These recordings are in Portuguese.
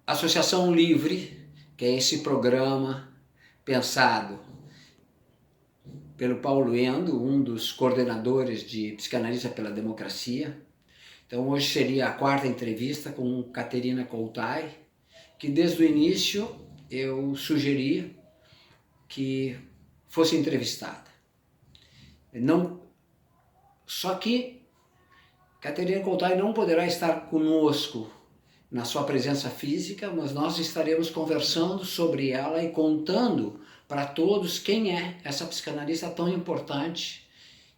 Associação Livre, que é esse programa pensado pelo Paulo Endo, um dos coordenadores de Psicanalista pela Democracia. Então hoje seria a quarta entrevista com Caterina Coltai, que desde o início eu sugeri que fosse entrevistada. Só que Caterina Coltai não poderá estar conosco na sua presença física, mas nós estaremos conversando sobre ela e contando para todos quem é essa psicanalista tão importante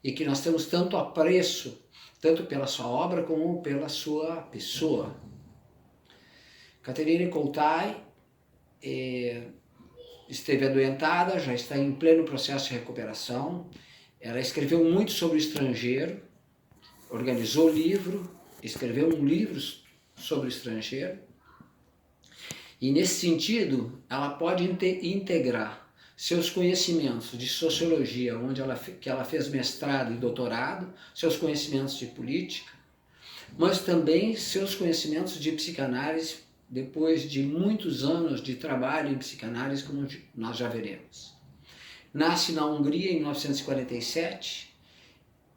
e que nós temos tanto apreço, tanto pela sua obra como pela sua pessoa. Caterina Coltai esteve adoentada, já está em pleno processo de recuperação. Ela escreveu muito sobre o estrangeiro, organizou livro, escreveu um livro sobre o estrangeiro, e nesse sentido ela pode integrar seus conhecimentos de sociologia, que ela fez mestrado e doutorado, seus conhecimentos de política, mas também seus conhecimentos de psicanálise, depois de muitos anos de trabalho em psicanálise, como nós já veremos. Nasce na Hungria em 1947,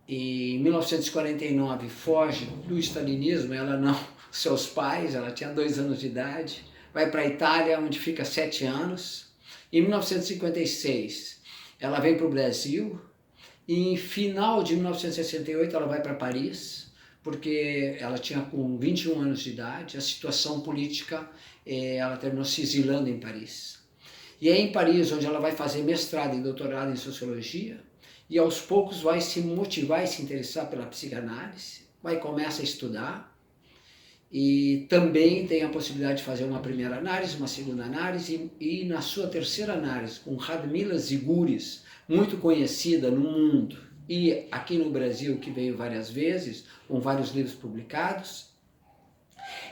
e em 1949 foge do stalinismo, ela não, seus pais, ela tinha 2 anos de idade, vai para a Itália, onde fica 7 anos. Em 1956 ela vem para o Brasil, e em final de 1968 ela vai para Paris, porque ela tinha com 21 anos de idade, a situação política, ela terminou se exilando em Paris. E é em Paris onde ela vai fazer mestrado e doutorado em sociologia, e aos poucos vai se motivar e se interessar pela psicanálise, começa a estudar, e também tem a possibilidade de fazer uma primeira análise, uma segunda análise, e na sua terceira análise, com Radmila Ziguris, muito conhecida no mundo, e aqui no Brasil, que veio várias vezes, com vários livros publicados,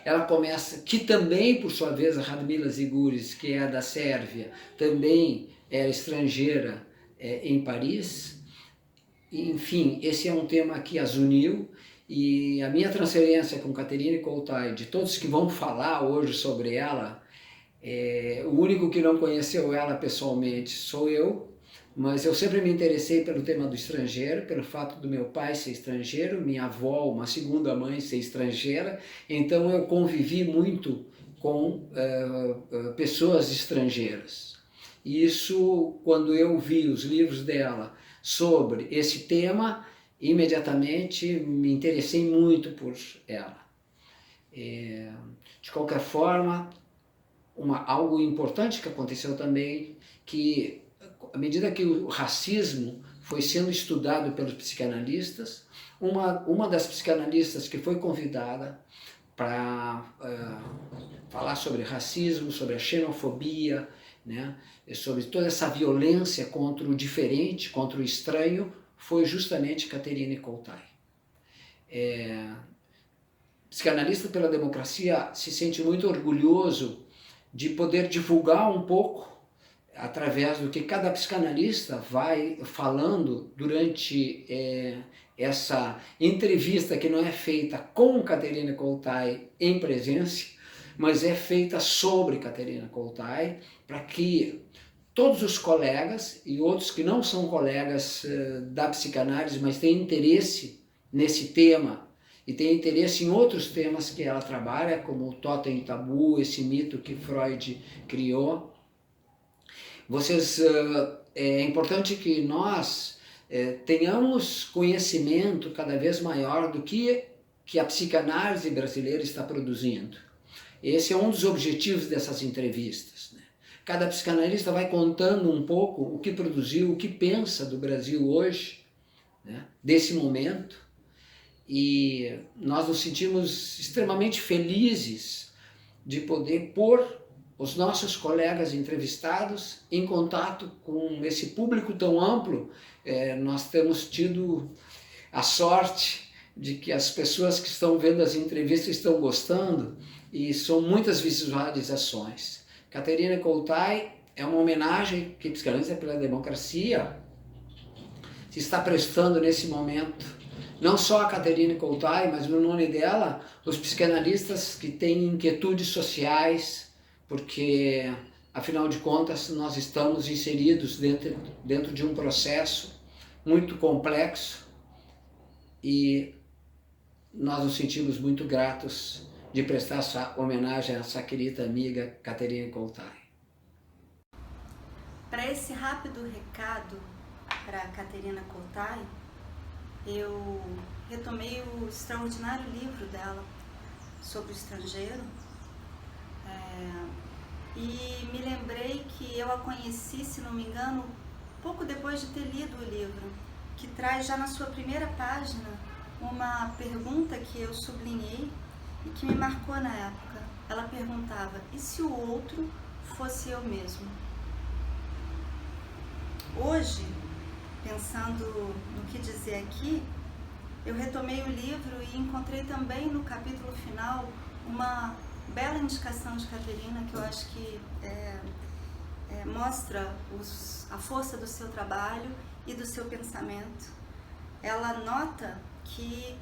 ela começa, que também, por sua vez, a Radmila Ziguris, que é da Sérvia, também era estrangeira em Paris. Enfim, esse é um tema que as uniu, e a minha transferência com Caterina Coltai, de todos que vão falar hoje sobre ela, o único que não conheceu ela pessoalmente sou eu, mas eu sempre me interessei pelo tema do estrangeiro, pelo fato do meu pai ser estrangeiro, minha avó, uma segunda mãe, ser estrangeira, então eu convivi muito com pessoas estrangeiras. E isso, quando eu vi os livros dela sobre esse tema, imediatamente me interessei muito por ela. De qualquer forma, algo importante que aconteceu também, que à medida que o racismo foi sendo estudado pelos psicanalistas, uma das psicanalistas que foi convidada para falar sobre racismo, sobre a xenofobia, né, sobre toda essa violência contra o diferente, contra o estranho, foi justamente Caterina Coltai. Psicanalista pela Democracia se sente muito orgulhoso de poder divulgar um pouco, através do que cada psicanalista vai falando durante essa entrevista, que não é feita com Caterina Coltai em presença, mas é feita sobre Caterina Coltai, para que todos os colegas e outros que não são colegas da psicanálise, mas têm interesse nesse tema e têm interesse em outros temas que ela trabalha, como o totem e tabu, esse mito que Freud criou. É importante que nós tenhamos conhecimento cada vez maior do que a psicanálise brasileira está produzindo. Esse é um dos objetivos dessas entrevistas, né? Cada psicanalista vai contando um pouco o que produziu, o que pensa do Brasil hoje, né, desse momento, e nós nos sentimos extremamente felizes de poder pôr os nossos colegas entrevistados em contato com esse público tão amplo. Nós temos tido a sorte de que as pessoas que estão vendo as entrevistas estão gostando, e são muitas visualizações. Caterina Coltai é uma homenagem que Psicanalista pela Democracia se está prestando nesse momento, não só a Caterina Coltai, mas no nome dela, os psicanalistas que têm inquietudes sociais, porque, afinal de contas, nós estamos inseridos dentro de um processo muito complexo e nós nos sentimos muito gratos de prestar essa homenagem a essa querida amiga Caterine Coltai. Para esse rápido recado para Caterina Coltai, eu retomei o extraordinário livro dela sobre o estrangeiro e me lembrei que eu a conheci, se não me engano, pouco depois de ter lido o livro, que traz já na sua primeira página uma pergunta que eu sublinhei e que me marcou na época. Ela perguntava: e se o outro fosse eu mesmo? Hoje, pensando no que dizer aqui, eu retomei o livro e encontrei também no capítulo final uma bela indicação de Caterina, que eu acho que mostra a força do seu trabalho e do seu pensamento. Ela nota que,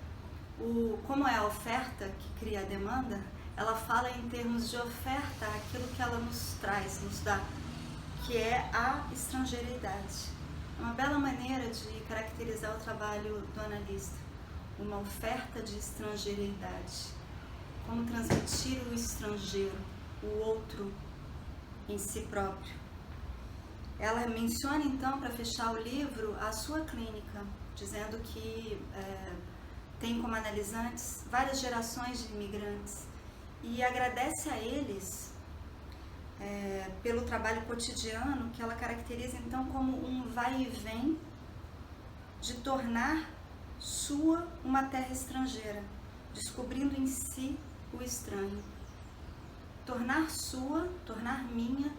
como é a oferta que cria a demanda, ela fala em termos de oferta aquilo que ela nos traz, nos dá, que é a estrangeiridade. É uma bela maneira de caracterizar o trabalho do analista, uma oferta de estrangeiridade. Como transmitir o estrangeiro, o outro em si próprio. Ela menciona então, para fechar o livro, a sua clínica, dizendo que tem como analisantes várias gerações de imigrantes e agradece a eles pelo trabalho cotidiano, que ela caracteriza então como um vai e vem de tornar sua uma terra estrangeira, descobrindo em si o estranho. Tornar sua, tornar minha,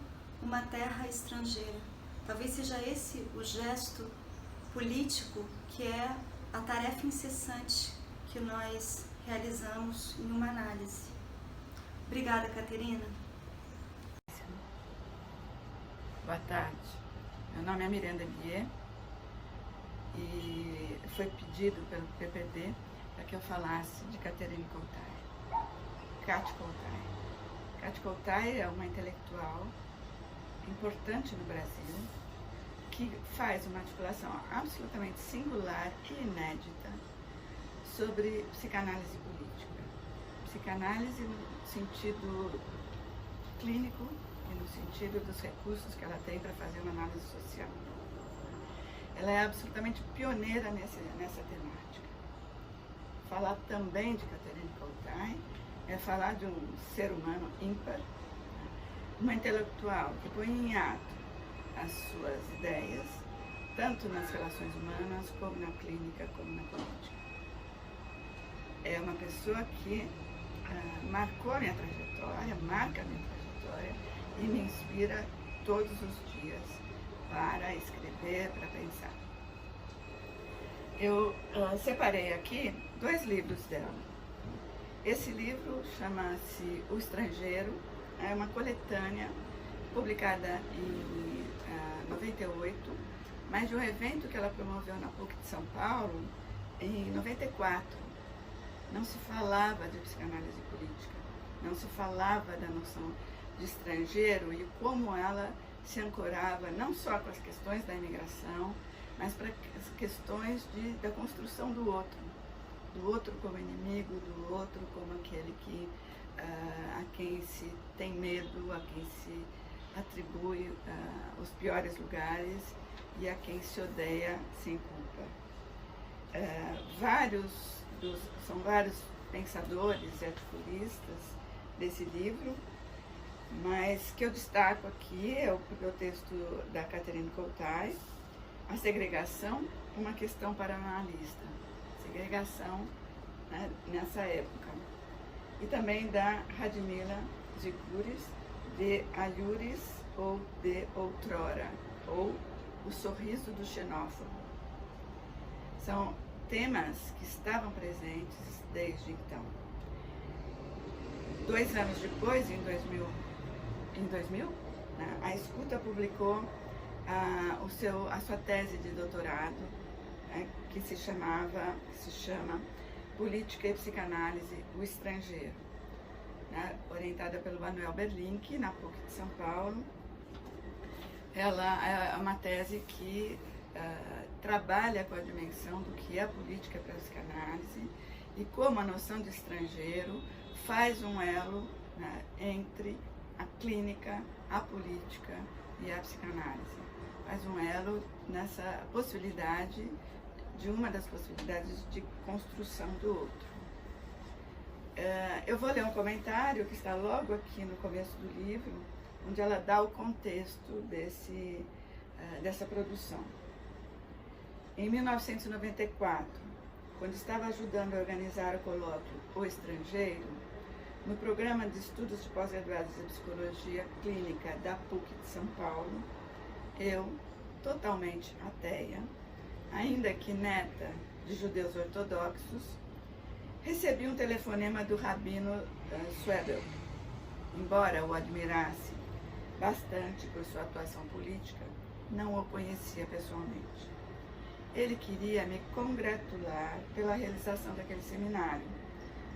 uma terra estrangeira. Talvez seja esse o gesto político que é a tarefa incessante que nós realizamos em uma análise. Obrigada, Caterina. Boa tarde. Meu nome é Miranda Bier e foi pedido pelo PPD para que eu falasse de Caterine Coltai. Cat Coltai. Cat Coltai é uma intelectual importante no Brasil que faz uma articulação absolutamente singular e inédita sobre psicanálise política. Psicanálise no sentido clínico e no sentido dos recursos que ela tem para fazer uma análise social. Ela é absolutamente pioneira nessa temática. Falar também de Caterine Coltai é falar de um ser humano ímpar, uma intelectual que põe em ato as suas ideias, tanto nas relações humanas, como na clínica, como na política. É uma pessoa que marcou a minha trajetória, marca a minha trajetória e me inspira todos os dias para escrever, para pensar. Eu separei aqui 2 livros dela. Esse livro chama-se O Estrangeiro, é uma coletânea publicada em 98, mas de um evento que ela promoveu na PUC de São Paulo em 94. Não se falava de psicanálise política, não se falava da noção de estrangeiro e como ela se ancorava não só com as questões da imigração, mas para as questões da construção do outro como inimigo, do outro como aquele a quem se tem medo, a quem se atribui os piores lugares e a quem se odeia sem culpa. São vários pensadores e articulistas desse livro, mas que eu destaco aqui é o texto da Caterine Coltai, A Segregação, uma questão para analista. Segregação, né, nessa época. E também da Radmila Zikuris, de Alhures ou de Outrora, ou O Sorriso do Xenófobo. São temas que estavam presentes desde então. 2 anos depois, em 2000, né, a Escuta publicou a sua tese de doutorado, né, que se chama Política e Psicanálise, o Estrangeiro. né, orientada pelo Manuel Berlink, na PUC de São Paulo. Ela é uma tese que trabalha com a dimensão do que é a política para a psicanálise e como a noção de estrangeiro faz um elo, né, entre a clínica, a política e a psicanálise. Faz um elo nessa possibilidade, de uma das possibilidades de construção do outro. Eu vou ler um comentário que está logo aqui no começo do livro, onde ela dá o contexto dessa produção. Em 1994, quando estava ajudando a organizar o colóquio O Estrangeiro, no programa de estudos de pós-graduados em psicologia clínica da PUC de São Paulo, eu, totalmente ateia, ainda que neta de judeus ortodoxos, recebi um telefonema do rabino Swedel. Embora o admirasse bastante por sua atuação política, não o conhecia pessoalmente. Ele queria me congratular pela realização daquele seminário,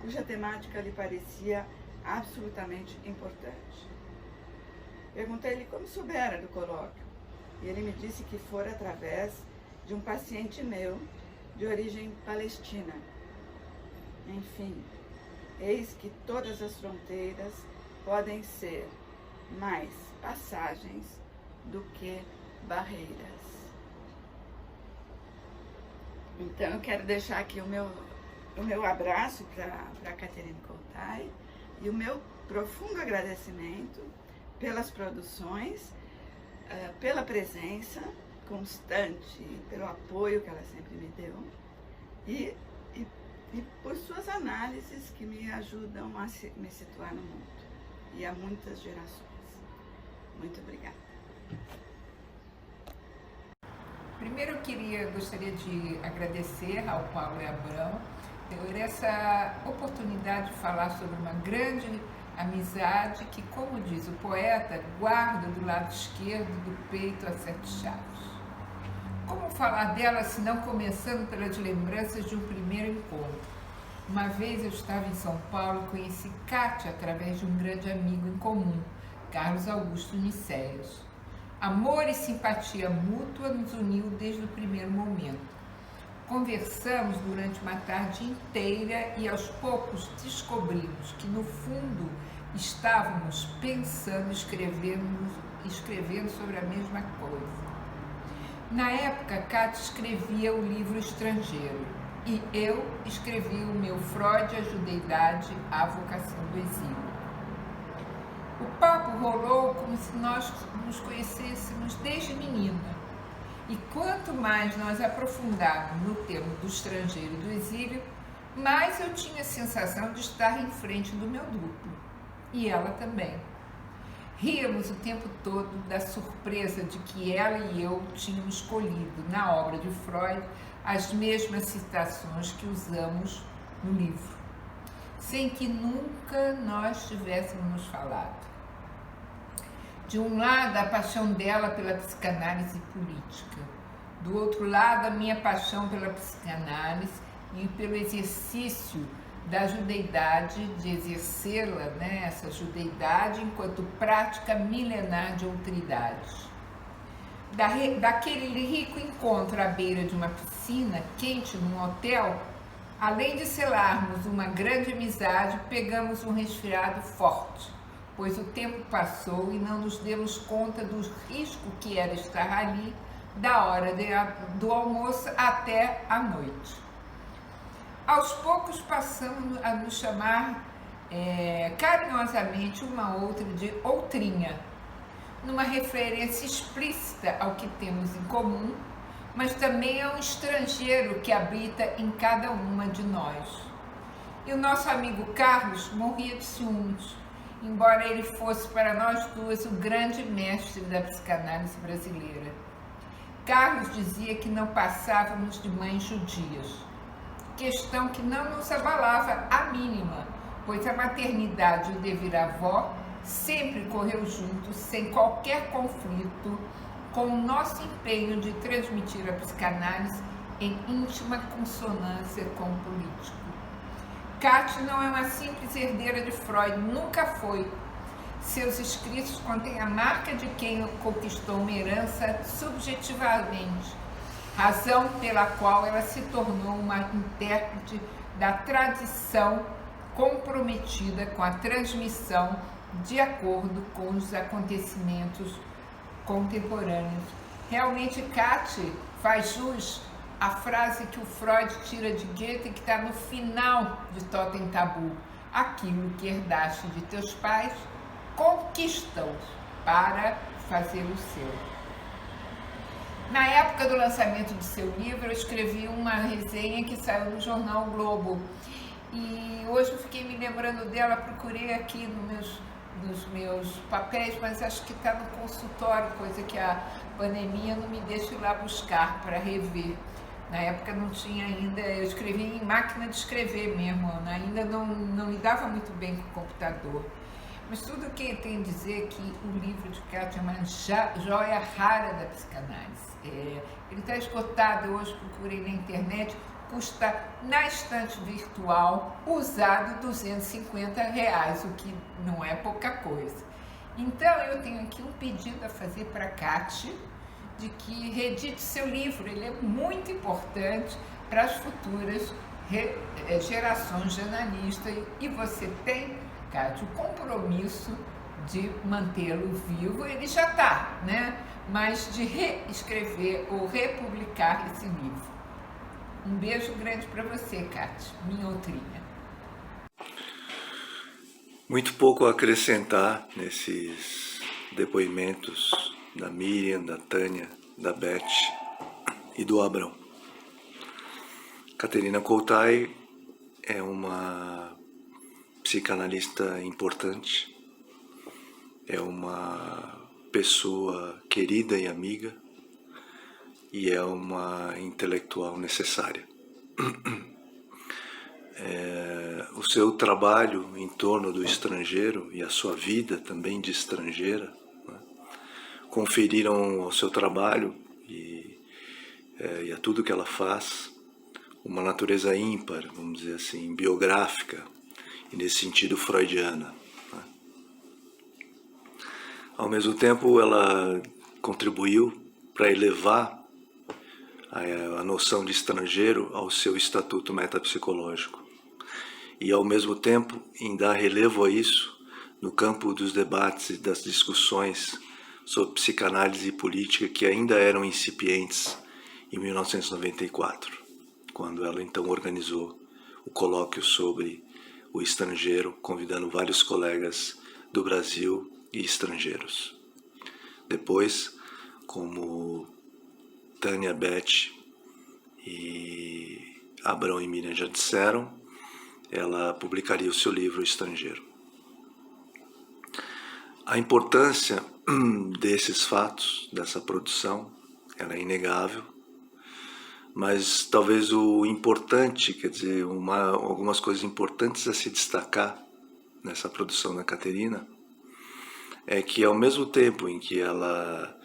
cuja temática lhe parecia absolutamente importante. Perguntei-lhe como soubera do colóquio, e ele me disse que fora através de um paciente meu de origem palestina. Enfim, eis que todas as fronteiras podem ser mais passagens do que barreiras. Então, eu quero deixar aqui o meu abraço para a Catherine Coltai e o meu profundo agradecimento pelas produções, pela presença constante, pelo apoio que ela sempre me deu e por suas análises que me ajudam a me situar no mundo e há muitas gerações. Muito obrigada. Primeiro eu gostaria de agradecer ao Paulo e Abrão por essa oportunidade de falar sobre uma grande amizade que, como diz o poeta, guarda do lado esquerdo do peito acertos chaves. Como falar dela se não começando pelas lembranças de um primeiro encontro? Uma vez eu estava em São Paulo e conheci Kátia através de um grande amigo em comum, Carlos Augusto Nicéias. Amor e simpatia mútua nos uniu desde o primeiro momento. Conversamos durante uma tarde inteira e aos poucos descobrimos que no fundo estávamos pensando, escrevendo sobre a mesma coisa. Na época, Kátia escrevia o livro Estrangeiro e eu escrevi o meu Freud, a Judeidade, a Vocação do Exílio. O papo rolou como se nós nos conhecêssemos desde menina. E quanto mais nós aprofundávamos no tema do estrangeiro e do exílio, mais eu tinha a sensação de estar em frente do meu duplo. E ela também. Ríamos o tempo todo da surpresa de que ela e eu tínhamos escolhido na obra de Freud as mesmas citações que usamos no livro, sem que nunca nós tivéssemos nos falado. De um lado, a paixão dela pela psicanálise política. Do outro lado, a minha paixão pela psicanálise e pelo exercício da judeidade, de exercê-la, né, essa judeidade enquanto prática milenar de outridade. Daquele rico encontro à beira de uma piscina quente num hotel, além de selarmos uma grande amizade, pegamos um resfriado forte, pois o tempo passou e não nos demos conta do risco que era estar ali da hora do almoço até a noite. Aos poucos passamos a nos chamar carinhosamente uma outra de outrinha, numa referência explícita ao que temos em comum, mas também a um estrangeiro que habita em cada uma de nós. E o nosso amigo Carlos morria de ciúmes, embora ele fosse para nós duas o grande mestre da psicanálise brasileira. Carlos dizia que não passávamos de mães judias, questão que não nos abalava a mínima, pois a maternidade e o dever avó sempre correu juntos, sem qualquer conflito, com o nosso empenho de transmitir a psicanálise em íntima consonância com o político. Kat não é uma simples herdeira de Freud, nunca foi. Seus escritos contêm a marca de quem conquistou uma herança subjetivamente, razão pela qual ela se tornou uma intérprete da tradição comprometida com a transmissão de acordo com os acontecimentos contemporâneos. Realmente, Kat faz jus à frase que o Freud tira de Goethe, que está no final de Totem Tabu: aquilo que herdaste de teus pais, conquista-os para fazer o seu. Na época do lançamento do seu livro, eu escrevi uma resenha que saiu no jornal o Globo. E hoje eu fiquei me lembrando dela, procurei aqui nos meus papéis, mas acho que está no consultório, coisa que a pandemia não me deixa ir lá buscar para rever. Na época não tinha ainda, eu escrevi em máquina de escrever mesmo, ainda não lidava muito bem com o computador. Mas tudo o que eu tenho a dizer é que o livro de Kat é uma joia rara da psicanálise. Ele está esgotado, eu hoje procurei na internet, custa na estante virtual, usado, R$250, o que não é pouca coisa. Então eu tenho aqui um pedido a fazer para a Kat, de que reedite seu livro. Ele é muito importante para as futuras gerações de analistas, e você tem, Kat, o compromisso de mantê-lo vivo. Ele já está, né? Mas de reescrever ou republicar esse livro. Um beijo grande para você, Kat, minha outrinha. Muito pouco a acrescentar nesses depoimentos da Miriam, da Tânia, da Beth e do Abrão. Caterina Coulthard é uma psicanalista importante, é uma pessoa querida e amiga, e é uma intelectual necessária. O seu trabalho em torno do estrangeiro e a sua vida também de estrangeira, né, conferiram ao seu trabalho e a tudo que ela faz uma natureza ímpar, vamos dizer assim, biográfica, e nesse sentido freudiana. Né. Ao mesmo tempo, ela contribuiu para elevar a noção de estrangeiro ao seu estatuto metapsicológico, e ao mesmo tempo em dar relevo a isso no campo dos debates e das discussões sobre psicanálise e política, que ainda eram incipientes em 1994, quando ela então organizou o colóquio sobre o estrangeiro, convidando vários colegas do Brasil e estrangeiros. Depois, como Tânia, Beth e Abrão e Miriam já disseram, ela publicaria o seu livro Estrangeiro. A importância desses fatos, dessa produção, ela é inegável, mas talvez o importante, quer dizer, algumas coisas importantes a se destacar nessa produção da Caterina, é que ao mesmo tempo em que ela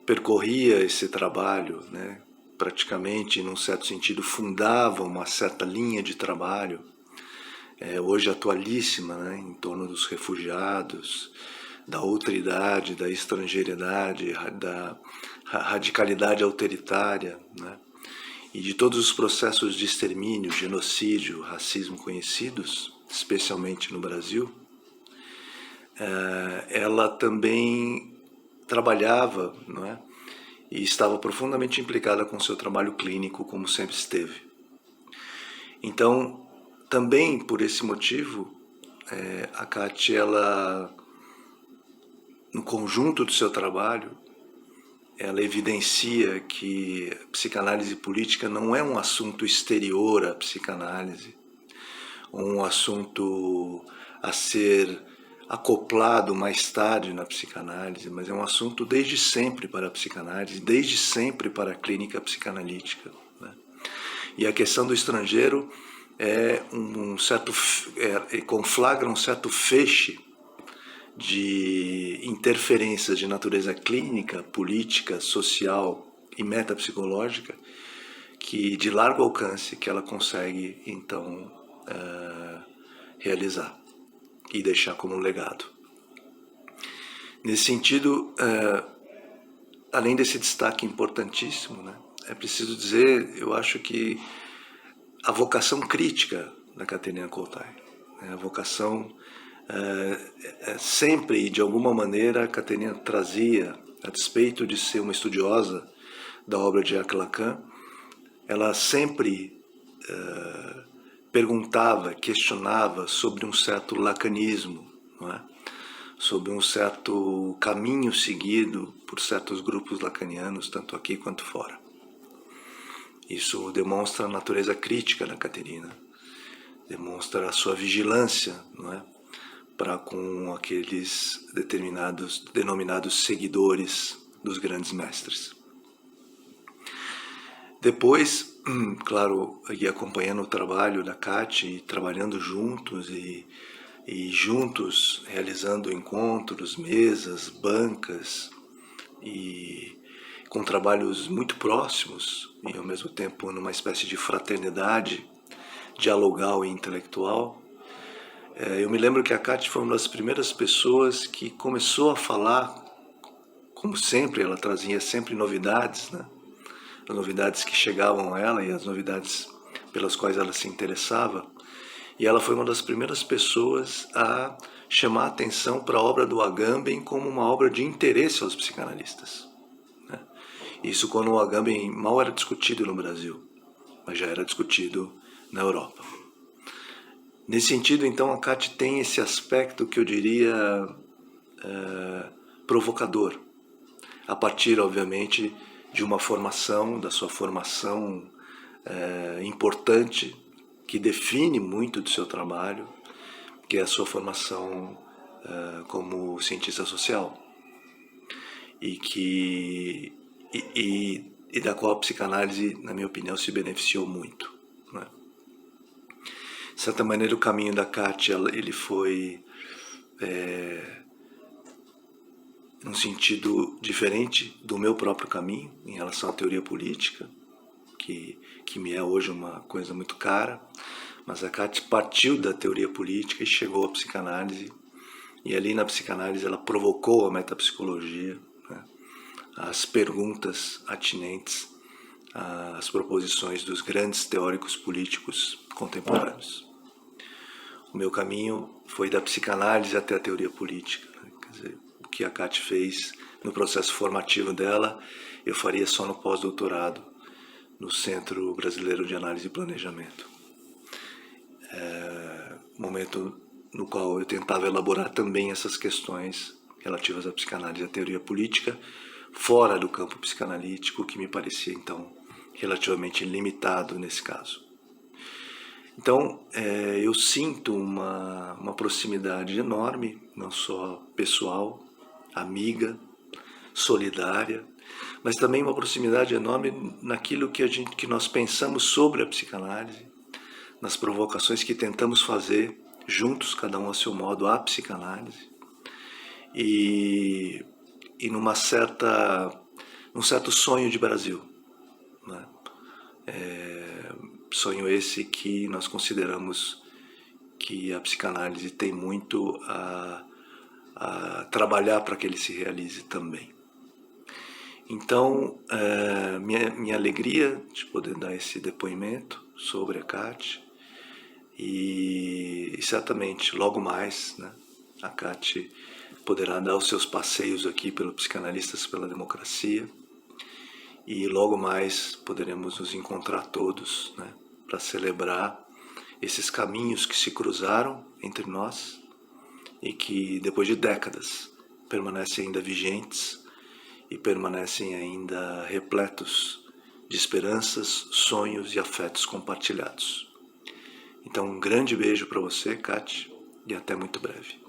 percorria esse trabalho, né, praticamente, num certo sentido, fundava uma certa linha de trabalho, hoje atualíssima, né, em torno dos refugiados, da outridade, da estrangeiriedade, da radicalidade autoritária, né, e de todos os processos de extermínio, genocídio, racismo conhecidos, especialmente no Brasil. Ela também trabalhava, não é, e estava profundamente implicada com o seu trabalho clínico, como sempre esteve. Então, também por esse motivo, a Kat, ela, no conjunto do seu trabalho, ela evidencia que a psicanálise política não é um assunto exterior à psicanálise, um assunto a ser acoplado mais tarde na psicanálise, mas é um assunto desde sempre para a psicanálise, desde sempre para a clínica psicanalítica, né? E a questão do estrangeiro conflagra um certo feixe de interferências de natureza clínica, política, social e metapsicológica, que de largo alcance, que ela consegue então realizar e deixar como um legado. Nesse sentido, além desse destaque importantíssimo, né, é preciso dizer, eu acho que a vocação crítica da Caterina Coltai, né, a vocação sempre, de alguma maneira, a Caterina trazia, a despeito de ser uma estudiosa da obra de Jacques Lacan, ela sempre perguntava, questionava sobre um certo lacanismo, não é? Sobre um certo caminho seguido por certos grupos lacanianos, tanto aqui quanto fora. Isso demonstra a natureza crítica da Caterina, demonstra a sua vigilância, não é? Para com aqueles denominados seguidores dos grandes mestres. Depois, claro, e acompanhando o trabalho da Cate, trabalhando juntos e juntos realizando encontros, mesas, bancas, e com trabalhos muito próximos e ao mesmo tempo numa espécie de fraternidade dialogal e intelectual. Eu me lembro que a Cate foi uma das primeiras pessoas que começou a falar, como sempre, ela trazia sempre novidades, né? As novidades que chegavam a ela e as novidades pelas quais ela se interessava. E ela foi uma das primeiras pessoas a chamar a atenção para a obra do Agamben como uma obra de interesse aos psicanalistas, né? Isso quando o Agamben mal era discutido no Brasil, mas já era discutido na Europa. Nesse sentido, então, a Cate tem esse aspecto que eu diria provocador, a partir, obviamente, de uma formação, da sua formação importante, que define muito do seu trabalho, que é a sua formação como cientista social, e da qual a psicanálise, na minha opinião, se beneficiou muito, né? De certa maneira, o caminho da Cate, ele foi num sentido diferente do meu próprio caminho em relação à teoria política, que me é hoje uma coisa muito cara, mas a Cate partiu da teoria política e chegou à psicanálise, e ali na psicanálise ela provocou a metapsicologia, né? As perguntas atinentes às proposições dos grandes teóricos políticos contemporâneos. O meu caminho foi da psicanálise até a teoria política, né? Quer dizer, o que a Cate fez no processo formativo dela, eu faria só no pós-doutorado, no Centro Brasileiro de Análise e Planejamento. Momento no qual eu tentava elaborar também essas questões relativas à psicanálise e à teoria política, fora do campo psicanalítico, que me parecia, então, relativamente limitado nesse caso. Então, eu sinto uma proximidade enorme, não só pessoal, amiga, solidária, mas também uma proximidade enorme naquilo que nós pensamos sobre a psicanálise, nas provocações que tentamos fazer juntos, cada um a seu modo, à psicanálise, e num certo sonho de Brasil, né? Sonho esse que nós consideramos que a psicanálise tem muito a trabalhar para que ele se realize também. Então, minha alegria de poder dar esse depoimento sobre a Cate, e certamente logo mais, né, a Cate poderá dar os seus passeios aqui pelo Psicanalistas pela Democracia, e logo mais poderemos nos encontrar todos, né, para celebrar esses caminhos que se cruzaram entre nós e que depois de décadas permanecem ainda vigentes e permanecem ainda repletos de esperanças, sonhos e afetos compartilhados. Então, um grande beijo para você, Cate, e até muito breve.